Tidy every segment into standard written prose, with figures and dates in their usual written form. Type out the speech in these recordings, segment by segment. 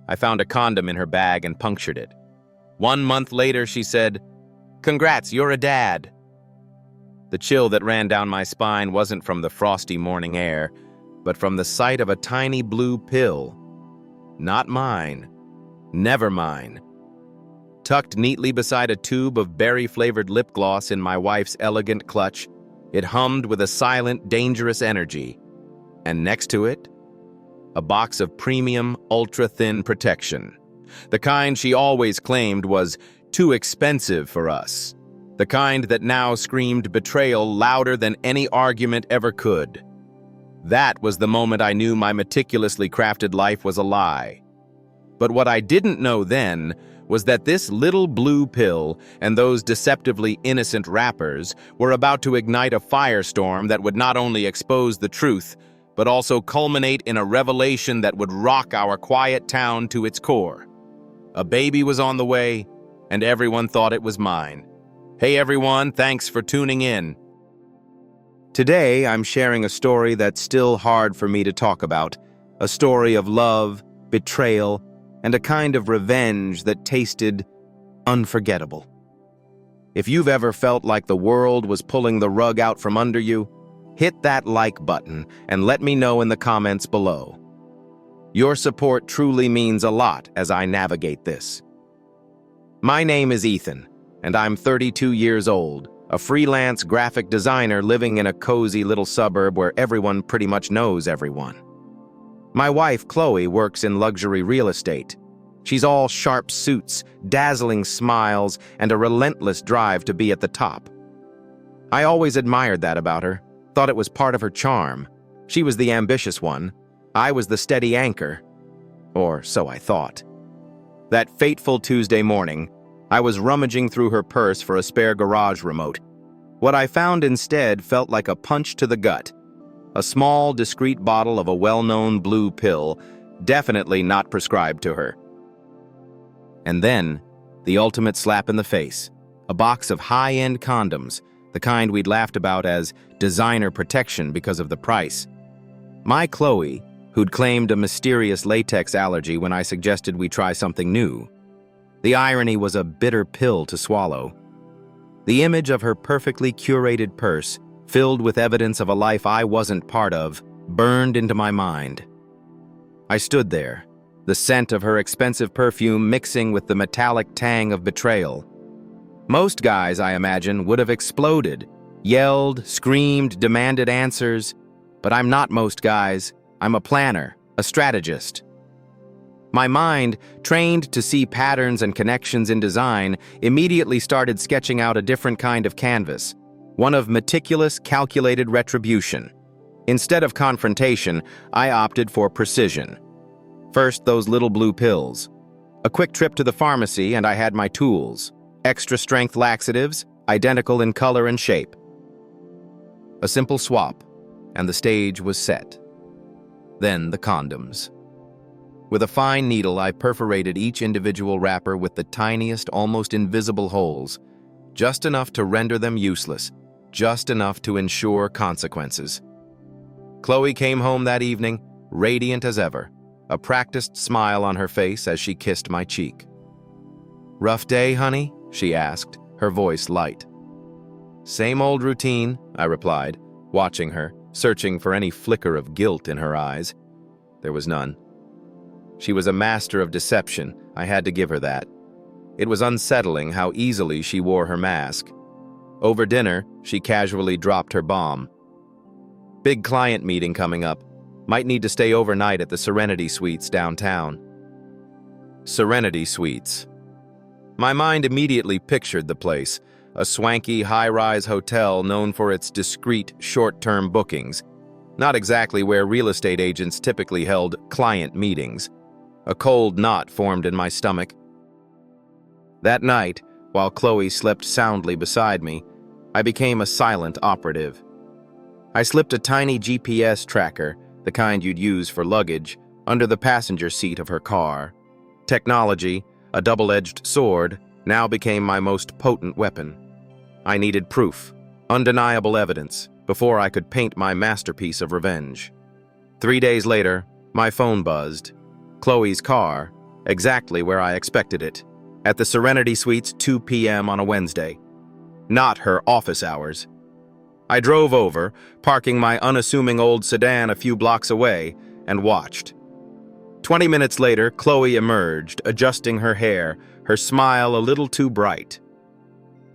I found a condom in her bag and punctured it. 1 month later, she said, "Congrats, you're a dad." The chill that ran down my spine wasn't from the frosty morning air, but from the sight of a tiny blue pill. Not mine. Never mine. Tucked neatly beside a tube of berry-flavored lip gloss in my wife's elegant clutch, it hummed with a silent, dangerous energy. And next to it, a box of premium, ultra-thin protection. The kind she always claimed was too expensive for us. The kind that now screamed betrayal louder than any argument ever could. That was the moment I knew my meticulously crafted life was a lie. But what I didn't know then was that this little blue pill and those deceptively innocent wrappers were about to ignite a firestorm that would not only expose the truth, but also culminate in a revelation that would rock our quiet town to its core. A baby was on the way, and everyone thought it was mine. Hey everyone, thanks for tuning in. Today, I'm sharing a story that's still hard for me to talk about, a story of love, betrayal, and a kind of revenge that tasted unforgettable. If you've ever felt like the world was pulling the rug out from under you, hit that like button and let me know in the comments below. Your support truly means a lot as I navigate this. My name is Ethan, and I'm 32 years old, a freelance graphic designer living in a cozy little suburb where everyone pretty much knows everyone. My wife, Chloe, works in luxury real estate. She's all sharp suits, dazzling smiles, and a relentless drive to be at the top. I always admired that about her, thought it was part of her charm. She was the ambitious one. I was the steady anchor. Or so I thought. That fateful Tuesday morning, I was rummaging through her purse for a spare garage remote. What I found instead felt like a punch to the gut. A small, discreet bottle of a well-known blue pill, definitely not prescribed to her. And then, the ultimate slap in the face. A box of high-end condoms, the kind we'd laughed about as designer protection because of the price. My Chloe, who'd claimed a mysterious latex allergy when I suggested we try something new. The irony was a bitter pill to swallow. The image of her perfectly curated purse, filled with evidence of a life I wasn't part of, burned into my mind. I stood there, the scent of her expensive perfume mixing with the metallic tang of betrayal. Most guys, I imagine, would have exploded, yelled, screamed, demanded answers. But I'm not most guys. I'm a planner, a strategist. My mind, trained to see patterns and connections in design, immediately started sketching out a different kind of canvas, one of meticulous, calculated retribution. Instead of confrontation, I opted for precision. First, those little blue pills. A quick trip to the pharmacy and I had my tools. Extra-strength laxatives, identical in color and shape. A simple swap, and the stage was set. Then the condoms. With a fine needle, I perforated each individual wrapper with the tiniest, almost invisible holes, just enough to render them useless, just enough to ensure consequences. Chloe came home that evening, radiant as ever, a practiced smile on her face as she kissed my cheek. "Rough day, honey?" she asked, her voice light. "Same old routine," I replied, watching her, searching for any flicker of guilt in her eyes. There was none. She was a master of deception, I had to give her that. It was unsettling how easily she wore her mask. Over dinner, she casually dropped her bomb. "Big client meeting coming up. Might need to stay overnight at the Serenity Suites downtown." Serenity Suites. My mind immediately pictured the place, a swanky high-rise hotel known for its discreet, short-term bookings. Not exactly where real estate agents typically held client meetings. A cold knot formed in my stomach. That night, while Chloe slept soundly beside me, I became a silent operative. I slipped a tiny GPS tracker, the kind you'd use for luggage, under the passenger seat of her car. Technology, a double-edged sword, now became my most potent weapon. I needed proof, undeniable evidence, before I could paint my masterpiece of revenge. 3 days later, my phone buzzed. Chloe's car, exactly where I expected it, at the Serenity Suites 2 p.m. on a Wednesday. Not her office hours. I drove over, parking my unassuming old sedan a few blocks away, and watched. 20 minutes later, Chloe emerged, adjusting her hair, her smile a little too bright.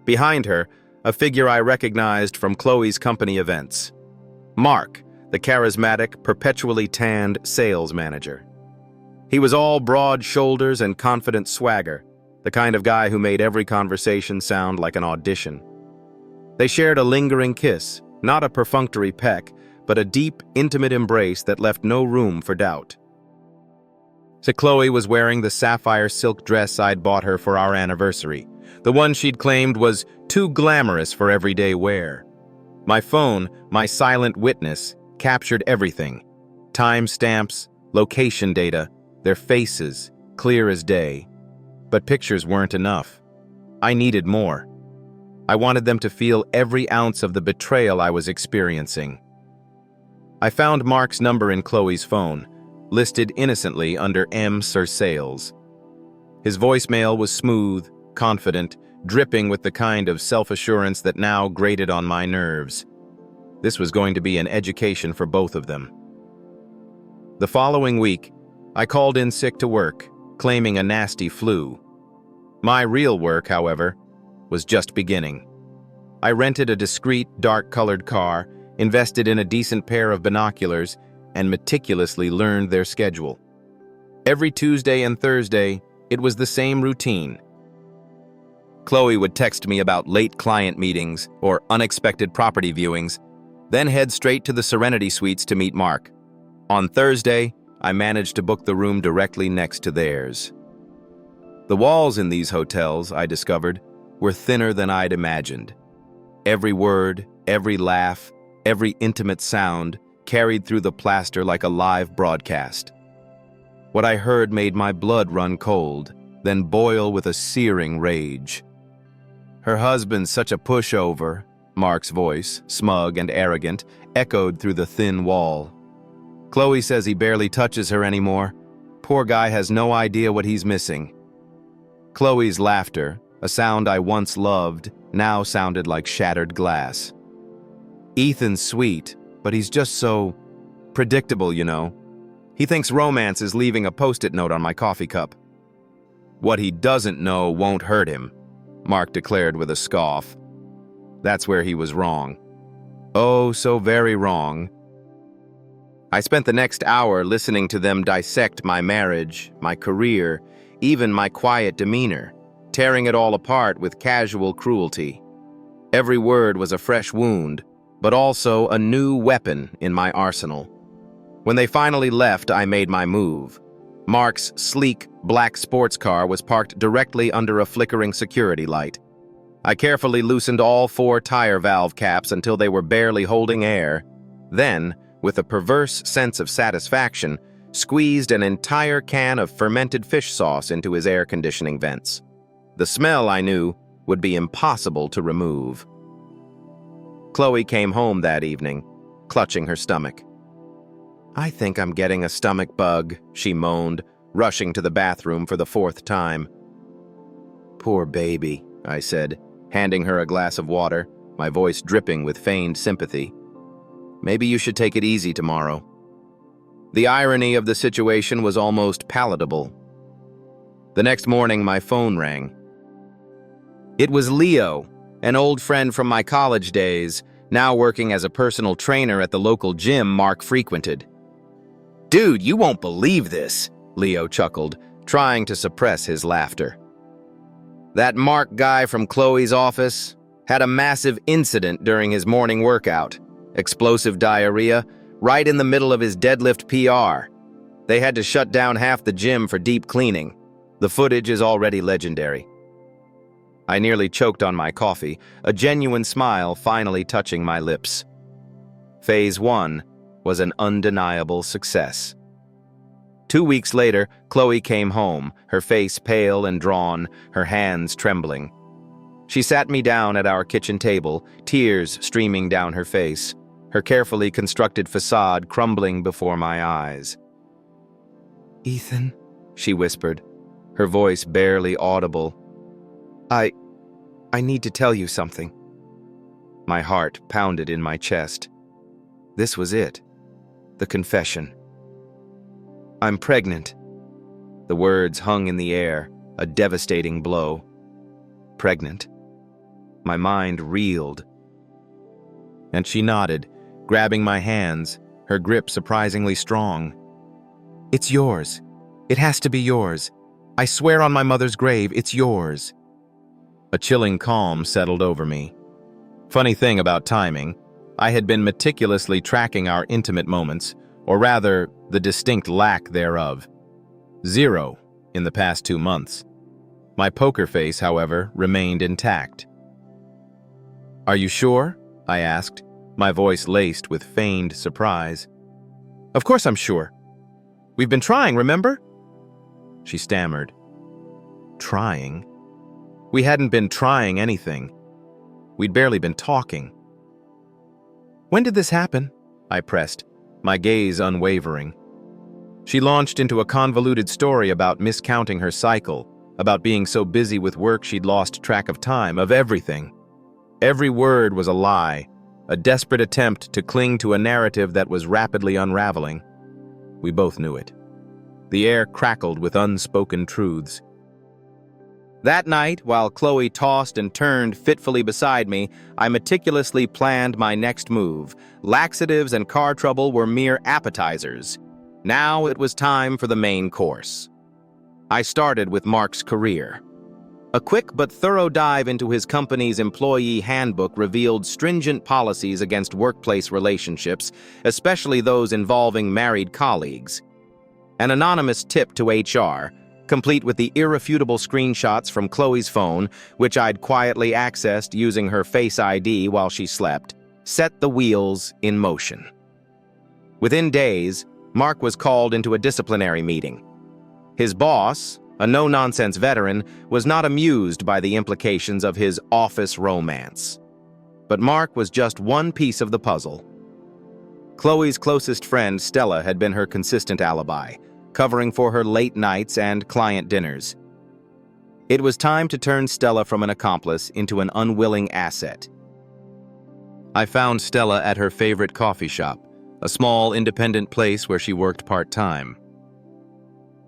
Behind her, a figure I recognized from Chloe's company events. Mark, the charismatic, perpetually tanned sales manager. He was all broad shoulders and confident swagger, the kind of guy who made every conversation sound like an audition. They shared a lingering kiss, not a perfunctory peck, but a deep, intimate embrace that left no room for doubt. Chloe was wearing the sapphire silk dress I'd bought her for our anniversary, the one she'd claimed was too glamorous for everyday wear. My phone, my silent witness, captured everything. Timestamps, location data, their faces, clear as day. But pictures weren't enough. I needed more. I wanted them to feel every ounce of the betrayal I was experiencing. I found Mark's number in Chloe's phone, listed innocently under M. Sir Sales. His voicemail was smooth, confident, dripping with the kind of self-assurance that now grated on my nerves. This was going to be an education for both of them. The following week, I called in sick to work, claiming a nasty flu. My real work, however, was just beginning. I rented a discreet, dark-colored car, invested in a decent pair of binoculars, and meticulously learned their schedule. Every Tuesday and Thursday, it was the same routine. Chloe would text me about late client meetings or unexpected property viewings, then head straight to the Serenity Suites to meet Mark. On Thursday, I managed to book the room directly next to theirs. The walls in these hotels, I discovered, were thinner than I'd imagined. Every word, every laugh, every intimate sound carried through the plaster like a live broadcast. What I heard made my blood run cold, then boil with a searing rage. "Her husband's such a pushover," Mark's voice, smug and arrogant, echoed through the thin wall. "Chloe says he barely touches her anymore. Poor guy has no idea what he's missing." Chloe's laughter, a sound I once loved, now sounded like shattered glass. "Ethan's sweet, but he's just so predictable, you know. He thinks romance is leaving a post-it note on my coffee cup." "What he doesn't know won't hurt him," Mark declared with a scoff. That's where he was wrong. Oh, so very wrong. I spent the next hour listening to them dissect my marriage, my career, even my quiet demeanor, tearing it all apart with casual cruelty. Every word was a fresh wound, but also a new weapon in my arsenal. When they finally left, I made my move. Mark's sleek, black sports car was parked directly under a flickering security light. I carefully loosened all 4 tire valve caps until they were barely holding air. Then, with a perverse sense of satisfaction, squeezed an entire can of fermented fish sauce into his air conditioning vents. The smell, I knew, would be impossible to remove. Chloe came home that evening, clutching her stomach. "I think I'm getting a stomach bug," she moaned, rushing to the bathroom for the 4th time. "Poor baby," I said, handing her a glass of water, my voice dripping with feigned sympathy. "Maybe you should take it easy tomorrow." The irony of the situation was almost palatable. The next morning, my phone rang. It was Leo, an old friend from my college days, now working as a personal trainer at the local gym Mark frequented. "Dude, you won't believe this," Leo chuckled, trying to suppress his laughter. "That Mark guy from Chloe's office had a massive incident during his morning workout. Explosive diarrhea, right in the middle of his deadlift PR. They had to shut down half the gym for deep cleaning. The footage is already legendary." I nearly choked on my coffee, a genuine smile finally touching my lips. Phase 1 was an undeniable success. 2 weeks later, Chloe came home, her face pale and drawn, her hands trembling. She sat me down at our kitchen table, tears streaming down her face, her carefully constructed facade crumbling before my eyes. "Ethan," she whispered, her voice barely audible. I need to tell you something." My heart pounded in my chest. This was it. The confession. "I'm pregnant." The words hung in the air, a devastating blow. Pregnant? My mind reeled. And she nodded, grabbing my hands, her grip surprisingly strong. "It's yours. It has to be yours. I swear on my mother's grave, it's yours." A chilling calm settled over me. Funny thing about timing, I had been meticulously tracking our intimate moments, or rather, the distinct lack thereof. 0 in the past 2 months. My poker face, however, remained intact. "Are you sure?" I asked, my voice laced with feigned surprise. "Of course I'm sure. We've been trying, remember?" She stammered. Trying? We hadn't been trying anything. We'd barely been talking. "When did this happen?" I pressed, my gaze unwavering. She launched into a convoluted story about miscounting her cycle, about being so busy with work she'd lost track of time, of everything. Every word was a lie, a desperate attempt to cling to a narrative that was rapidly unraveling. We both knew it. The air crackled with unspoken truths. That night, while Chloe tossed and turned fitfully beside me, I meticulously planned my next move. Laxatives and car trouble were mere appetizers. Now it was time for the main course. I started with Mark's career. A quick but thorough dive into his company's employee handbook revealed stringent policies against workplace relationships, especially those involving married colleagues. An anonymous tip to HR, complete with the irrefutable screenshots from Chloe's phone, which I'd quietly accessed using her Face ID while she slept, set the wheels in motion. Within days, Mark was called into a disciplinary meeting. His boss, a no-nonsense veteran, was not amused by the implications of his office romance. But Mark was just one piece of the puzzle. Chloe's closest friend, Stella, had been her consistent alibi, covering for her late nights and client dinners. It was time to turn Stella from an accomplice into an unwilling asset. I found Stella at her favorite coffee shop, a small independent place where she worked part-time.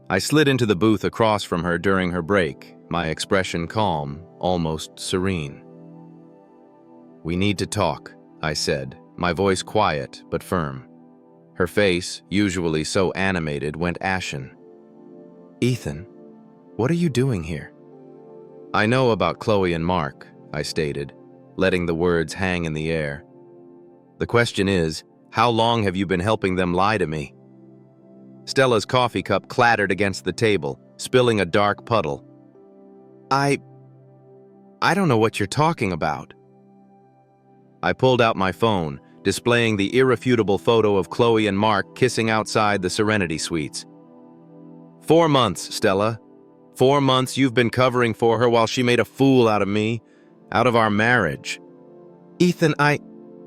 I slid into the booth across from her during her break, my expression calm, almost serene. "We need to talk," I said, my voice quiet but firm. Her face, usually so animated, went ashen. "Ethan, what are you doing here?" "I know about Chloe and Mark," I stated, letting the words hang in the air. "The question is, how long have you been helping them lie to me?" Stella's coffee cup clattered against the table, spilling a dark puddle. I don't know what you're talking about." I pulled out my phone, displaying the irrefutable photo of Chloe and Mark kissing outside the Serenity Suites. 4 months, Stella. 4 months you've been covering for her while she made a fool out of me, out of our marriage." "Ethan,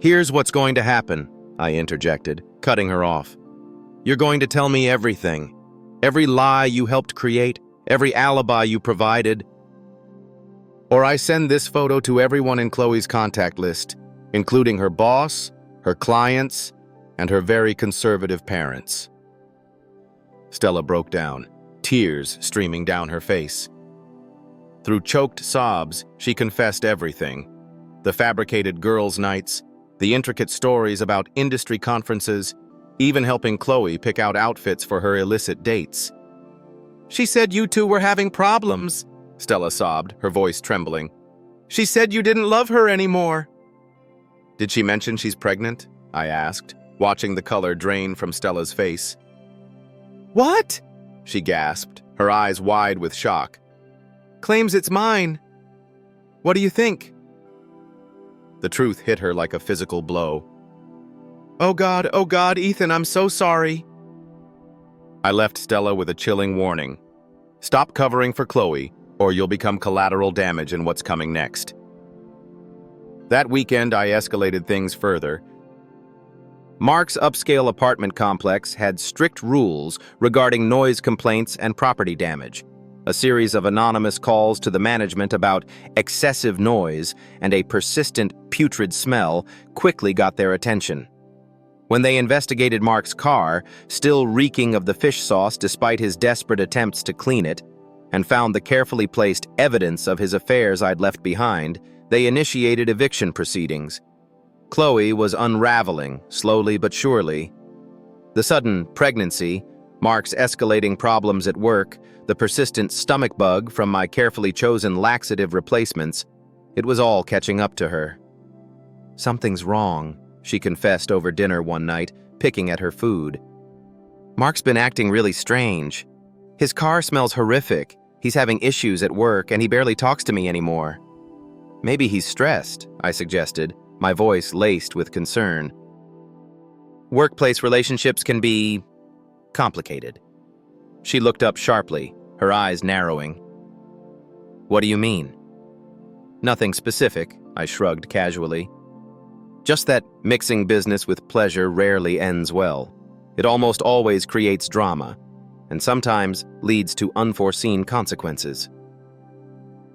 Here's what's going to happen," I interjected, cutting her off. "You're going to tell me everything. Every lie you helped create, every alibi you provided. Or I send this photo to everyone in Chloe's contact list, including her boss, her clients, and her very conservative parents." Stella broke down, tears streaming down her face. Through choked sobs, she confessed everything. The fabricated girls' nights, the intricate stories about industry conferences, even helping Chloe pick out outfits for her illicit dates. "She said you two were having problems," Stella sobbed, her voice trembling. "She said you didn't love her anymore." "Did she mention she's pregnant?" I asked, watching the color drain from Stella's face. "What?" she gasped, her eyes wide with shock. "Claims it's mine. What do you think?" The truth hit her like a physical blow. Oh God, Ethan, I'm so sorry." I left Stella with a chilling warning. Stop covering for Chloe, or you'll become collateral damage in what's coming next. That weekend, I escalated things further. Mark's upscale apartment complex had strict rules regarding noise complaints and property damage, A series of anonymous calls to the management about excessive noise and a persistent putrid smell quickly got their attention. When they investigated Mark's car, still reeking of the fish sauce despite his desperate attempts to clean it, and found the carefully placed evidence of his affairs I'd left behind, they initiated eviction proceedings. Chloe was unraveling, slowly but surely. The sudden pregnancy, Mark's escalating problems at work, the persistent stomach bug from my carefully chosen laxative replacements, it was all catching up to her. "Something's wrong," she confessed over dinner one night, picking at her food. "Mark's been acting really strange. His car smells horrific, he's having issues at work, and he barely talks to me anymore." "Maybe he's stressed," I suggested, my voice laced with concern. "Workplace relationships can be complicated." She looked up sharply, her eyes narrowing. "What do you mean?" "Nothing specific," I shrugged casually. "Just that mixing business with pleasure rarely ends well. It almost always creates drama, and sometimes leads to unforeseen consequences."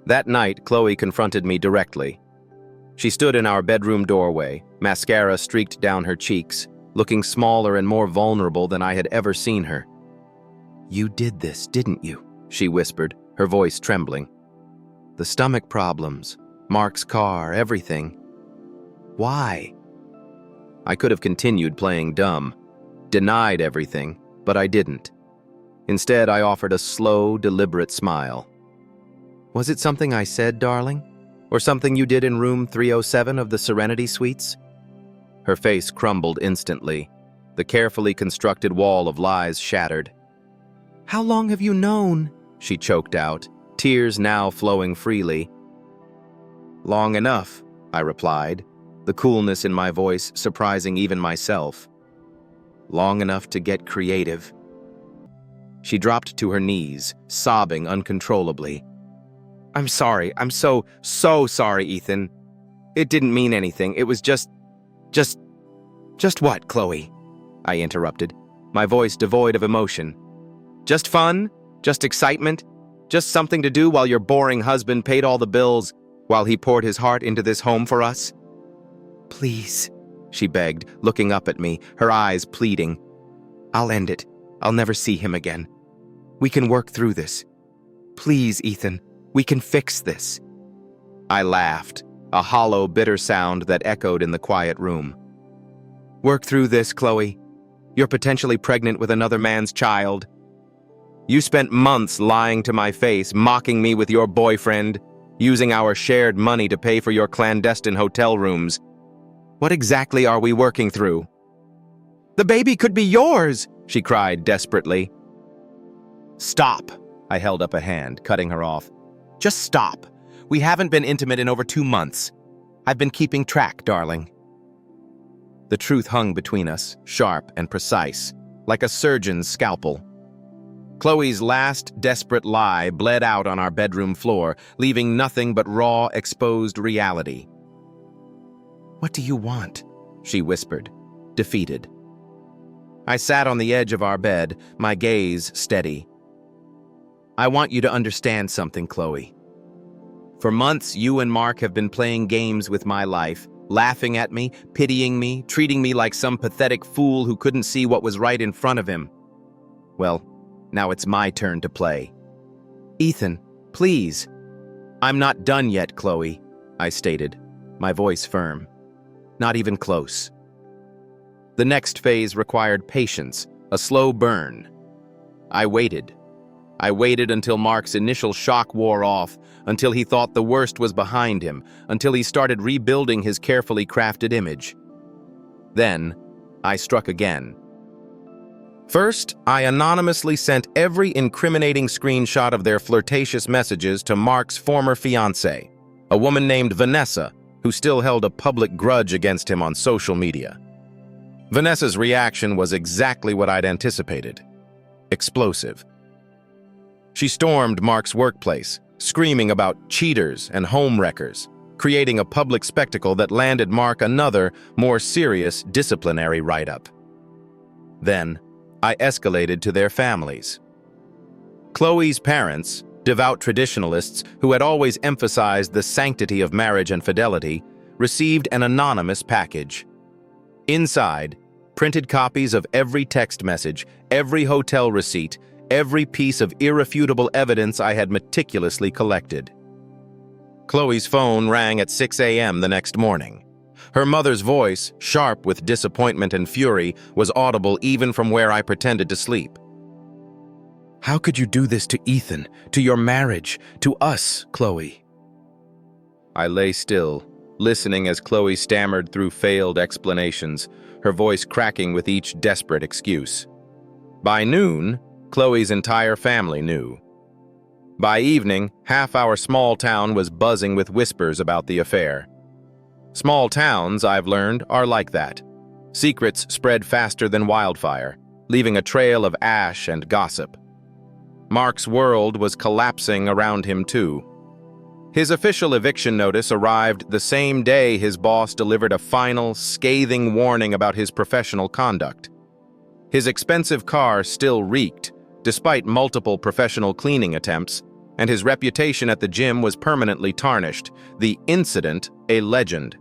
That night, Chloe confronted me directly. She stood in our bedroom doorway, mascara streaked down her cheeks, looking smaller and more vulnerable than I had ever seen her. "You did this, didn't you?" she whispered, her voice trembling. "The stomach problems, Mark's car, everything. Why?" I could have continued playing dumb, denied everything, but I didn't. Instead, I offered a slow, deliberate smile. "Was it something I said, darling? Or something you did in room 307 of the Serenity Suites?" Her face crumbled instantly. The carefully constructed wall of lies shattered. "How long have you known?" she choked out, tears now flowing freely. "Long enough," I replied, the coolness in my voice surprising even myself. "Long enough to get creative." She dropped to her knees, sobbing uncontrollably. "I'm sorry. I'm so sorry, Ethan. It didn't mean anything. It was just what, Chloe?" I interrupted, my voice devoid of emotion. "Just fun? Just excitement? Just something to do while your boring husband paid all the bills, while he poured his heart into this home for us?" "Please," she begged, looking up at me, her eyes pleading. "I'll end it. I'll never see him again. We can work through this. Please, Ethan, we can fix this." I laughed, a hollow, bitter sound that echoed in the quiet room. "Work through this, Chloe. You're potentially pregnant with another man's child. You spent months lying to my face, mocking me with your boyfriend, using our shared money to pay for your clandestine hotel rooms. What exactly are we working through?" "The baby could be yours!" she cried desperately. "Stop!" I held up a hand, cutting her off. "Just stop. We haven't been intimate in over 2 months. I've been keeping track, darling." The truth hung between us, sharp and precise, like a surgeon's scalpel. Chloe's last desperate lie bled out on our bedroom floor, leaving nothing but raw, exposed reality. "What do you want?" she whispered, defeated. I sat on the edge of our bed, my gaze steady. "I want you to understand something, Chloe. For months, you and Mark have been playing games with my life, laughing at me, pitying me, treating me like some pathetic fool who couldn't see what was right in front of him. Well, now it's my turn to play. Ethan, please." "I'm not done yet, Chloe," I stated, my voice firm. "Not even close." The next phase required patience, a slow burn. I waited. I waited until Mark's initial shock wore off, until he thought the worst was behind him, until he started rebuilding his carefully crafted image. Then, I struck again. First, I anonymously sent every incriminating screenshot of their flirtatious messages to Mark's former fiancée, a woman named Vanessa, who still held a public grudge against him on social media. Vanessa's reaction was exactly what I'd anticipated. Explosive. She stormed Mark's workplace, screaming about cheaters and homewreckers, creating a public spectacle that landed Mark another, more serious disciplinary write-up. Then, I escalated to their families. Chloe's parents, Devout traditionalists who had always emphasized the sanctity of marriage and fidelity received an anonymous package. Inside, printed copies of every text message, every hotel receipt, every piece of irrefutable evidence I had meticulously collected. Chloe's phone rang at 6 a.m. the next morning. Her mother's voice, sharp with disappointment and fury, was audible even from where I pretended to sleep. "How could you do this to Ethan, to your marriage, to us, Chloe?" I lay still, listening as Chloe stammered through failed explanations, her voice cracking with each desperate excuse. By noon, Chloe's entire family knew. By evening, half our small town was buzzing with whispers about the affair. Small towns, I've learned, are like that. Secrets spread faster than wildfire, leaving a trail of ash and gossip. Mark's world was collapsing around him too. His official eviction notice arrived the same day his boss delivered a final, scathing warning about his professional conduct. His expensive car still reeked, despite multiple professional cleaning attempts, and his reputation at the gym was permanently tarnished, the incident a legend.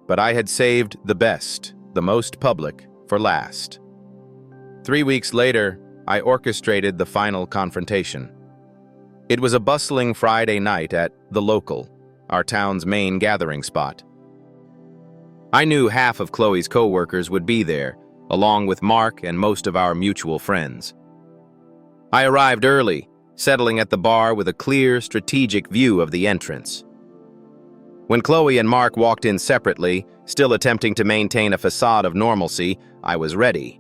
But I had saved the best, the most public, for last. 3 weeks later, I orchestrated the final confrontation. It was a bustling Friday night at The Local, our town's main gathering spot. I knew half of Chloe's co-workers would be there, along with Mark and most of our mutual friends. I arrived early, settling at the bar with a clear, strategic view of the entrance. When Chloe and Mark walked in separately, still attempting to maintain a facade of normalcy, I was ready.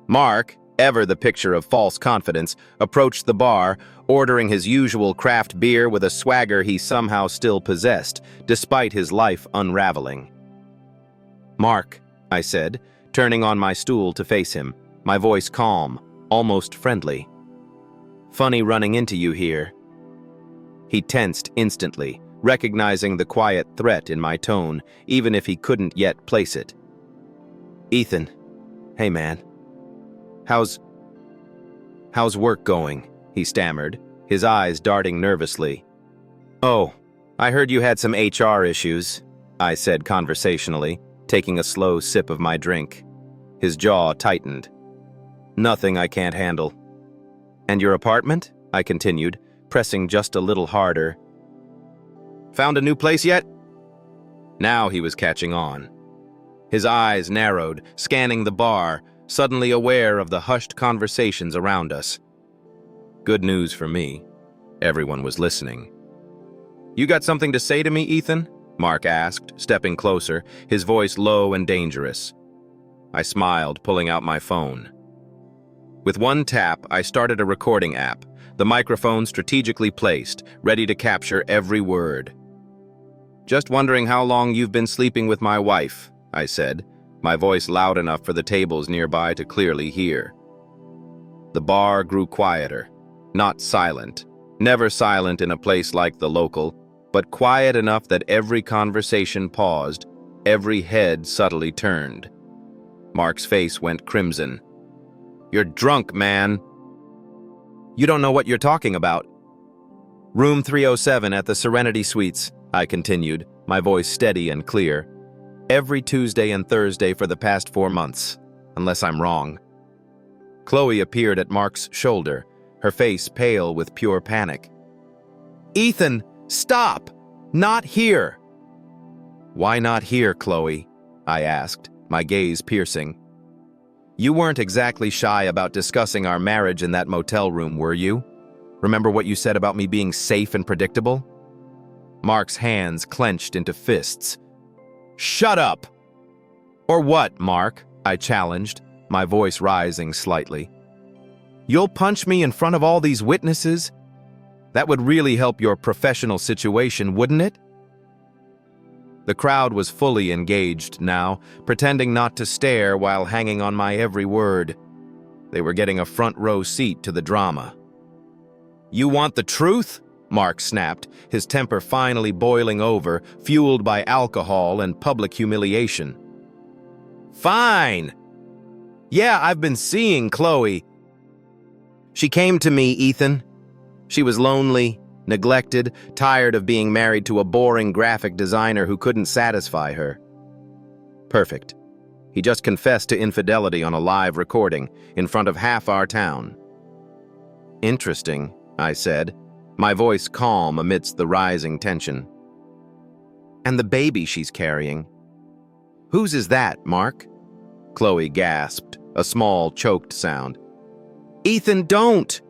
Mark, ever the picture of false confidence, approached the bar, ordering his usual craft beer with a swagger he somehow still possessed, despite his life unraveling. "Mark," I said, turning on my stool to face him, my voice calm, almost friendly. "Funny running into you here." He tensed instantly, recognizing the quiet threat in my tone, even if he couldn't yet place it. "Ethan, hey man. How's work going?" he stammered, his eyes darting nervously. "Oh, I heard you had some HR issues," I said conversationally, taking a slow sip of my drink. His jaw tightened. "Nothing I can't handle." "And your apartment?" I continued, pressing just a little harder. "Found a new place yet?" Now he was catching on. His eyes narrowed, scanning the bar, suddenly aware of the hushed conversations around us. Good news for me. Everyone was listening. "You got something to say to me, Ethan?" Mark asked, stepping closer, his voice low and dangerous. I smiled, pulling out my phone. With one tap, I started a recording app, the microphone strategically placed, ready to capture every word. "Just wondering how long you've been sleeping with my wife," I said, my voice loud enough for the tables nearby to clearly hear. The bar grew quieter, not silent, never silent in a place like The Local, but quiet enough that every conversation paused, every head subtly turned. Mark's face went crimson. "You're drunk, man." "You don't know what you're talking about." "Room 307 at the Serenity Suites," I continued, my voice steady and clear. "Every Tuesday and Thursday for the past 4 months, unless I'm wrong." Chloe appeared at Mark's shoulder, her face pale with pure panic. "Ethan, stop! Not here!" "Why not here, Chloe?" I asked, my gaze piercing. "You weren't exactly shy about discussing our marriage in that motel room, were you? Remember what you said about me being safe and predictable?" Mark's hands clenched into fists. "Shut up!" "Or what, Mark?" I challenged, my voice rising slightly. "You'll punch me in front of all these witnesses? That would really help your professional situation, wouldn't it?" The crowd was fully engaged now, pretending not to stare while hanging on my every word. They were getting a front row seat to the drama. "You want the truth?" Mark snapped, his temper finally boiling over, fueled by alcohol and public humiliation. "Fine! Yeah, I've been seeing Chloe. She came to me, Ethan. She was lonely, neglected, tired of being married to a boring graphic designer who couldn't satisfy her. Perfect. He just confessed to infidelity on a live recording in front of half our town. Interesting, I said, my voice calm amidst the rising tension. And the baby she's carrying. Whose is that, Mark? Chloe gasped, a small, choked sound. Ethan, don't!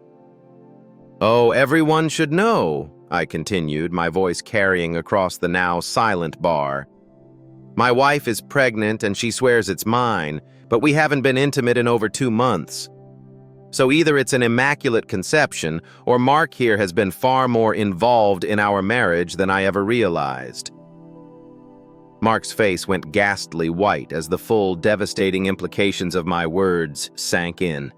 Oh, everyone should know, I continued, my voice carrying across the now silent bar. My wife is pregnant and she swears it's mine, but we haven't been intimate in over 2 months. So either it's an immaculate conception, or Mark here has been far more involved in our marriage than I ever realized. Mark's face went ghastly white as the full, devastating implications of my words sank in.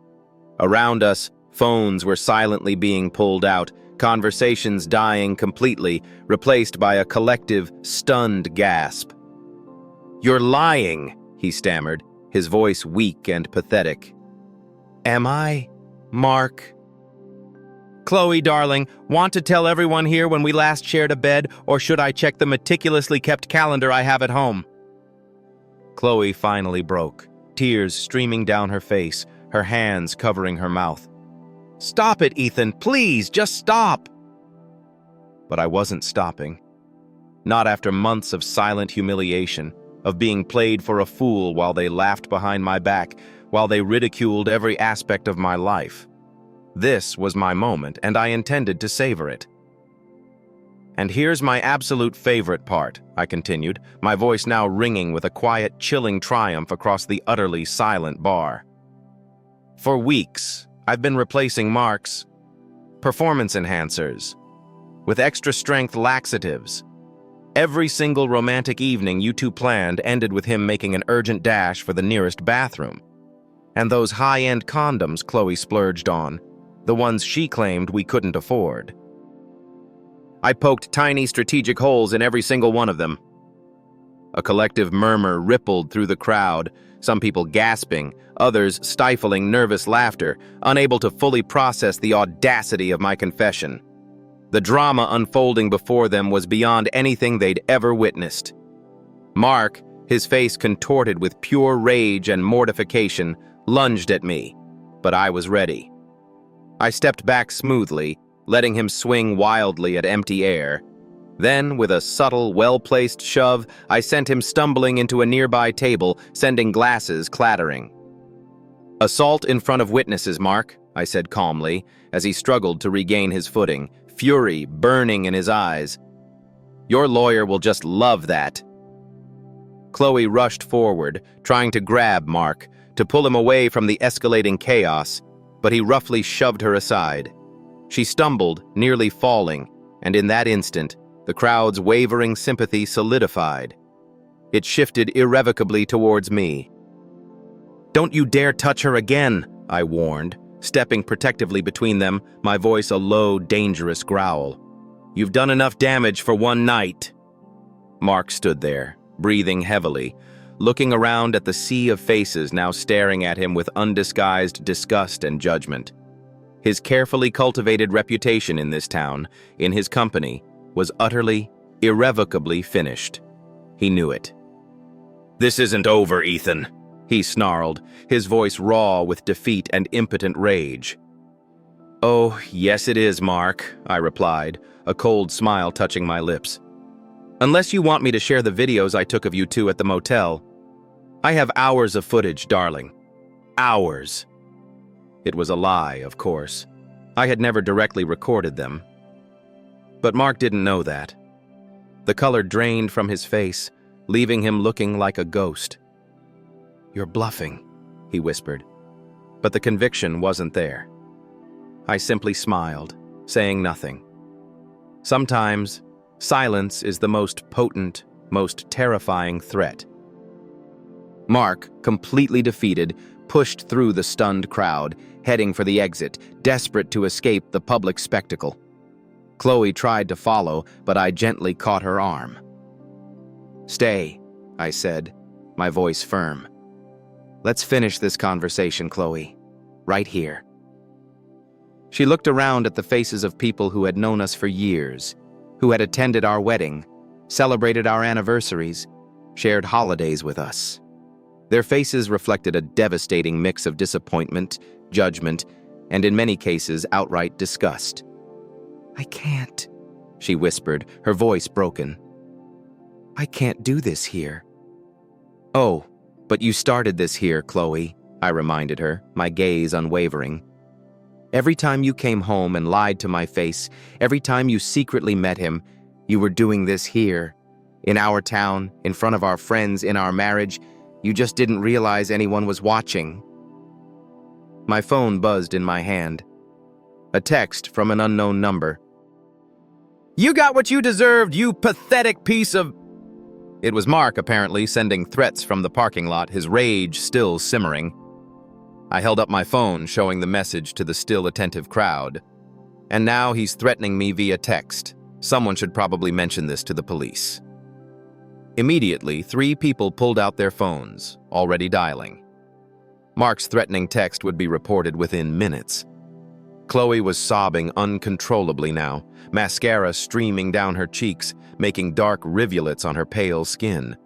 Around us, phones were silently being pulled out, conversations dying completely, replaced by a collective, stunned gasp. "You're lying," he stammered, his voice weak and pathetic. "Am I, Mark?" "Chloe, darling, want to tell everyone here when we last shared a bed, or should I check the meticulously kept calendar I have at home?" Chloe finally broke, tears streaming down her face, her hands covering her mouth. "Stop it, Ethan, please, just stop!" But I wasn't stopping. Not after months of silent humiliation, of being played for a fool while they laughed behind my back, while they ridiculed every aspect of my life. This was my moment, and I intended to savor it. "And here's my absolute favorite part," I continued, my voice now ringing with a quiet, chilling triumph across the utterly silent bar. "For weeks, I've been replacing Mark's performance enhancers with extra strength laxatives. Every single romantic evening you two planned ended with him making an urgent dash for the nearest bathroom. And those high-end condoms Chloe splurged on, the ones she claimed we couldn't afford. I poked tiny strategic holes in every single one of them." A collective murmur rippled through the crowd, some people gasping, others stifling nervous laughter, unable to fully process the audacity of my confession. The drama unfolding before them was beyond anything they'd ever witnessed. Mark, his face contorted with pure rage and mortification, lunged at me, but I was ready. I stepped back smoothly, letting him swing wildly at empty air. Then, with a subtle, well-placed shove, I sent him stumbling into a nearby table, sending glasses clattering. "Assault in front of witnesses, Mark," I said calmly, as he struggled to regain his footing, fury burning in his eyes. "Your lawyer will just love that." Chloe rushed forward, trying to grab Mark, to pull him away from the escalating chaos, but he roughly shoved her aside. She stumbled, nearly falling, and in that instant, the crowd's wavering sympathy solidified. It shifted irrevocably towards me. "Don't you dare touch her again," I warned, stepping protectively between them, my voice a low, dangerous growl. "You've done enough damage for one night." Mark stood there, breathing heavily, looking around at the sea of faces now staring at him with undisguised disgust and judgment. His carefully cultivated reputation in this town, in his company, was utterly, irrevocably finished. He knew it. "This isn't over, Ethan," he snarled, his voice raw with defeat and impotent rage. "Oh, yes it is, Mark," I replied, a cold smile touching my lips. "Unless you want me to share the videos I took of you two at the motel. I have hours of footage, darling. Hours." It was a lie, of course. I had never directly recorded them. But Mark didn't know that. The color drained from his face, leaving him looking like a ghost. "You're bluffing," he whispered. But the conviction wasn't there. I simply smiled, saying nothing. Sometimes, silence is the most potent, most terrifying threat. Mark, completely defeated, pushed through the stunned crowd, heading for the exit, desperate to escape the public spectacle. Chloe tried to follow, but I gently caught her arm. "Stay," I said, my voice firm. "Let's finish this conversation, Chloe. Right here." She looked around at the faces of people who had known us for years, who had attended our wedding, celebrated our anniversaries, shared holidays with us. Their faces reflected a devastating mix of disappointment, judgment, and in many cases, outright disgust. "I can't," she whispered, her voice broken. "I can't do this here." "Oh, but you started this here, Chloe," I reminded her, my gaze unwavering. "Every time you came home and lied to my face, every time you secretly met him, you were doing this here. In our town, in front of our friends, in our marriage, you just didn't realize anyone was watching." My phone buzzed in my hand. A text from an unknown number. "You got what you deserved, you pathetic piece of—" It was Mark, apparently, sending threats from the parking lot, his rage still simmering. I held up my phone, showing the message to the still attentive crowd. And now he's threatening me via text. Someone should probably mention this to the police. Immediately, 3 people pulled out their phones, already dialing. Mark's threatening text would be reported within minutes. Chloe was sobbing uncontrollably now, mascara streaming down her cheeks, making dark rivulets on her pale skin.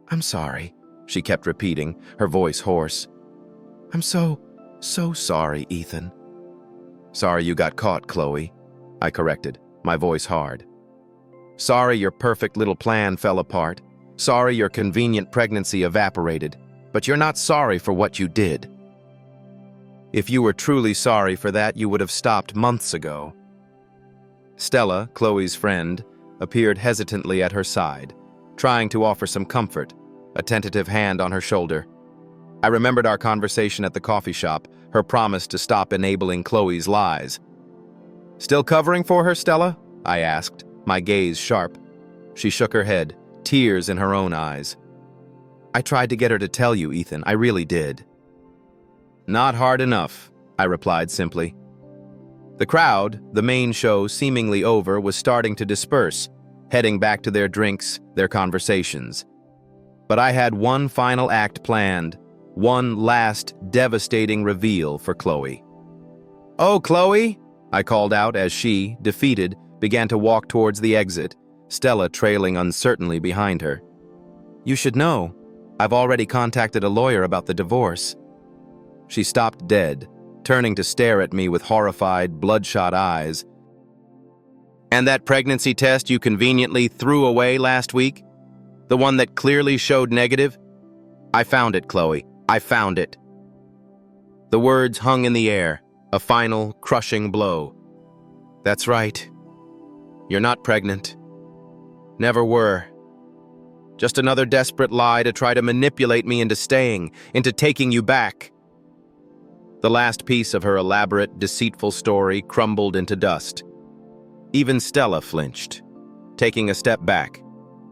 "I'm sorry," she kept repeating, her voice hoarse. "I'm so sorry, Ethan." "Sorry you got caught, Chloe," I corrected, my voice hard. "Sorry your perfect little plan fell apart. Sorry your convenient pregnancy evaporated. But you're not sorry for what you did. If you were truly sorry for that, you would have stopped months ago." Stella, Chloe's friend, appeared hesitantly at her side, trying to offer some comfort, a tentative hand on her shoulder. I remembered our conversation at the coffee shop, her promise to stop enabling Chloe's lies. "Still covering for her, Stella?" I asked, my gaze sharp. She shook her head, tears in her own eyes. "I tried to get her to tell you, Ethan, I really did." "Not hard enough," I replied simply. The crowd, the main show seemingly over, was starting to disperse, heading back to their drinks, their conversations. But I had one final act planned, one last devastating reveal for Chloe. "Oh, Chloe!" I called out as she, defeated, began to walk towards the exit, Stella trailing uncertainly behind her. "You should know. I've already contacted a lawyer about the divorce." She stopped dead, turning to stare at me with horrified, bloodshot eyes. "And that pregnancy test you conveniently threw away last week? The one that clearly showed negative? I found it, Chloe. I found it." The words hung in the air, a final, crushing blow. "That's right. You're not pregnant. Never were. Just another desperate lie to try to manipulate me into staying, into taking you back." The last piece of her elaborate, deceitful story crumbled into dust. Even Stella flinched, taking a step back,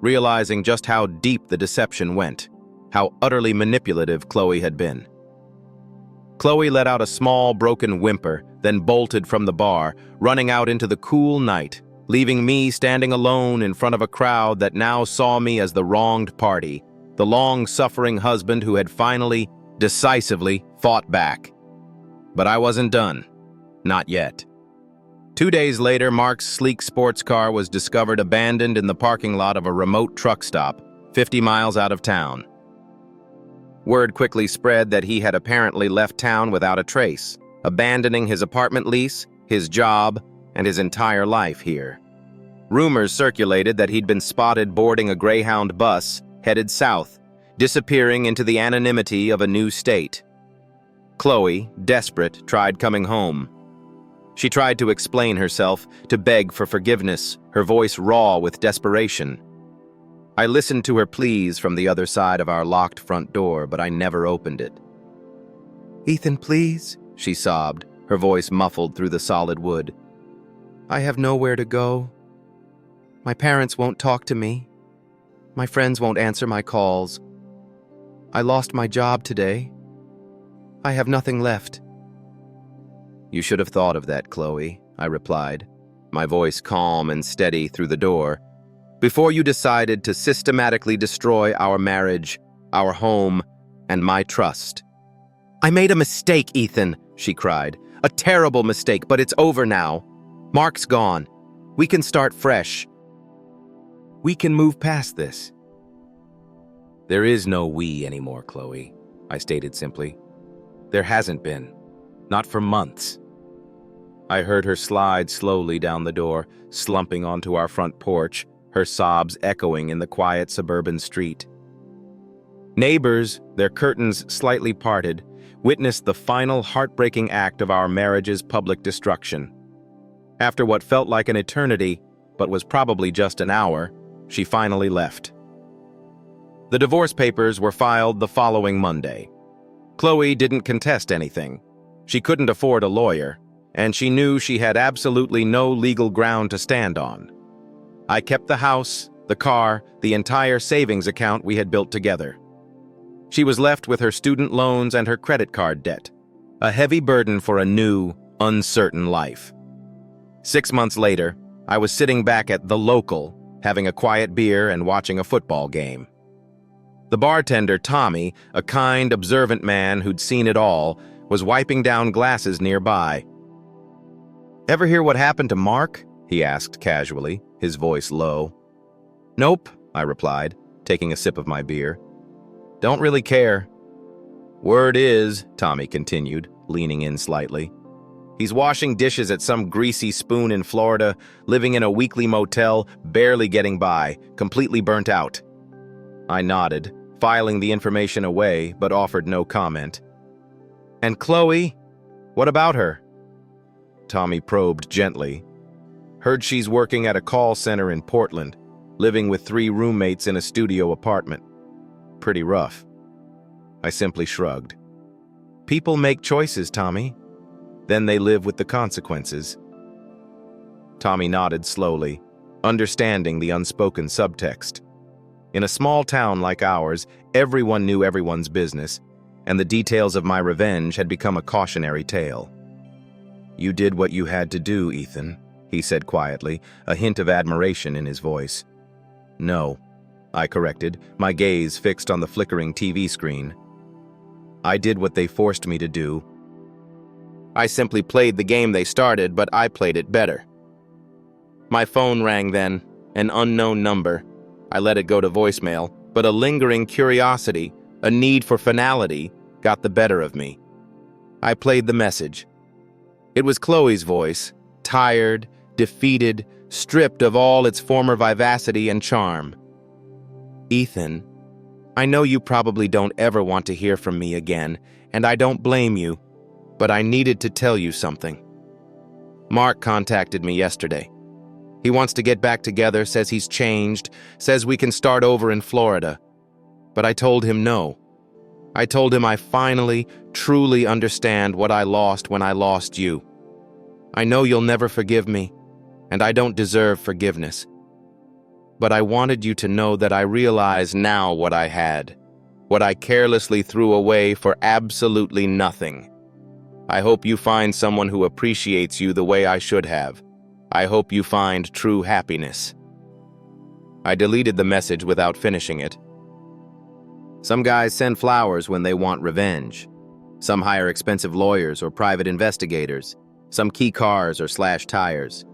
realizing just how deep the deception went, how utterly manipulative Chloe had been. Chloe let out a small, broken whimper, then bolted from the bar, running out into the cool night, leaving me standing alone in front of a crowd that now saw me as the wronged party, the long-suffering husband who had finally, decisively, fought back. But I wasn't done. Not yet. 2 days later, Mark's sleek sports car was discovered abandoned in the parking lot of a remote truck stop, 50 miles out of town. Word quickly spread that he had apparently left town without a trace, abandoning his apartment lease, his job, and his entire life here. Rumors circulated that he'd been spotted boarding a Greyhound bus headed south, disappearing into the anonymity of a new state. Chloe, desperate, tried coming home. She tried to explain herself, to beg for forgiveness, her voice raw with desperation. I listened to her pleas from the other side of our locked front door, but I never opened it. "Ethan, please," she sobbed, her voice muffled through the solid wood. "I have nowhere to go. My parents won't talk to me. My friends won't answer my calls. I lost my job today. I have nothing left." "You should have thought of that, Chloe," I replied, my voice calm and steady through the door, "before you decided to systematically destroy our marriage, our home, and my trust." "I made a mistake, Ethan," she cried. A terrible mistake, but it's over now. Mark's gone. We can start fresh. We can move past this. There is no we anymore, Chloe, I stated simply. There hasn't been. Not for months. I heard her slide slowly down the door, slumping onto our front porch, her sobs echoing in the quiet suburban street. Neighbors, their curtains slightly parted, witnessed the final heartbreaking act of our marriage's public destruction. After what felt like an eternity, but was probably just an hour, she finally left. The divorce papers were filed the following Monday. Chloe didn't contest anything. She couldn't afford a lawyer, and she knew she had absolutely no legal ground to stand on. I kept the house, the car, the entire savings account we had built together. She was left with her student loans and her credit card debt, a heavy burden for a new, uncertain life. 6 months later, I was sitting back at The Local, having a quiet beer and watching a football game. The bartender, Tommy, a kind, observant man who'd seen it all, was wiping down glasses nearby. "Ever hear what happened to Mark?" he asked casually, his voice low. "Nope," I replied, taking a sip of my beer. "Don't really care." "Word is," Tommy continued, leaning in slightly, "he's washing dishes at some greasy spoon in Florida, living in a weekly motel, barely getting by, completely burnt out." I nodded, filing the information away, but offered no comment. "And Chloe? What about her?" Tommy probed gently. "Heard she's working at a call center in Portland, living with 3 roommates in a studio apartment. Pretty rough." I simply shrugged. "People make choices, Tommy. Then they live with the consequences." Tommy nodded slowly, understanding the unspoken subtext. In a small town like ours, everyone knew everyone's business, and the details of my revenge had become a cautionary tale. "You did what you had to do, Ethan," he said quietly, a hint of admiration in his voice. "No," I corrected, my gaze fixed on the flickering TV screen. "I did what they forced me to do. I simply played the game they started, but I played it better." My phone rang then, an unknown number. I let it go to voicemail, but a lingering curiosity, a need for finality, got the better of me. I played the message. It was Chloe's voice, tired, defeated, stripped of all its former vivacity and charm. "Ethan, I know you probably don't ever want to hear from me again, and I don't blame you, but I needed to tell you something. Mark contacted me yesterday. He wants to get back together, says he's changed, says we can start over in Florida. But I told him no. I told him I finally, truly understand what I lost when I lost you. I know you'll never forgive me, and I don't deserve forgiveness. But I wanted you to know that I realize now what I had, what I carelessly threw away for absolutely nothing. I hope you find someone who appreciates you the way I should have. I hope you find true happiness." I deleted the message without finishing it. Some guys send flowers when they want revenge. Some hire expensive lawyers or private investigators. Some key cars or slash tires.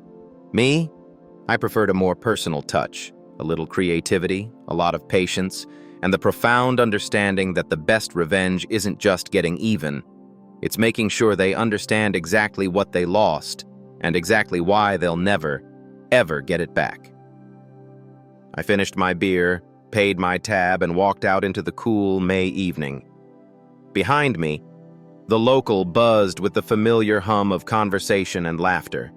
Me? I preferred a more personal touch, a little creativity, a lot of patience, and the profound understanding that the best revenge isn't just getting even. It's making sure they understand exactly what they lost, and exactly why they'll never, ever get it back. I finished my beer, paid my tab, and walked out into the cool May evening. Behind me, The Local buzzed with the familiar hum of conversation and laughter.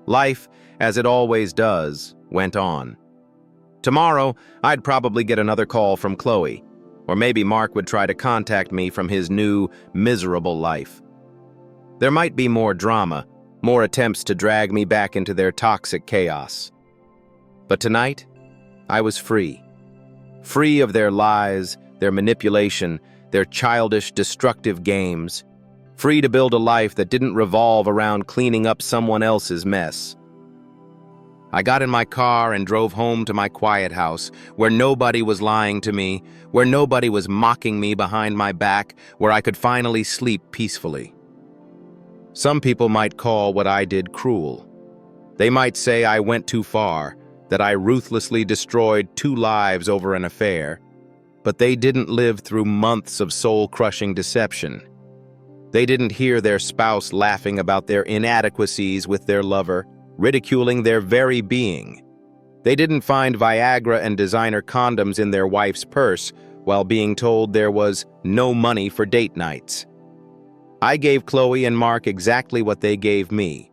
Life, as it always does, went on. Tomorrow, I'd probably get another call from Chloe, or maybe Mark would try to contact me from his new, miserable life. There might be more drama, more attempts to drag me back into their toxic chaos. But tonight, I was free. Free of their lies, their manipulation, their childish, destructive games. Free to build a life that didn't revolve around cleaning up someone else's mess. I got in my car and drove home to my quiet house, where nobody was lying to me, where nobody was mocking me behind my back, where I could finally sleep peacefully. Some people might call what I did cruel. They might say I went too far, that I ruthlessly destroyed 2 lives over an affair, but they didn't live through months of soul-crushing deception. They didn't hear their spouse laughing about their inadequacies with their lover, ridiculing their very being. They didn't find Viagra and designer condoms in their wife's purse while being told there was no money for date nights. I gave Chloe and Mark exactly what they gave me,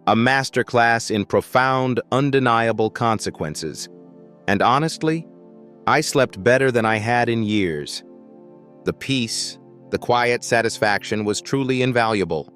a masterclass in profound, undeniable consequences. And honestly, I slept better than I had in years. The peace, the quiet satisfaction was truly invaluable.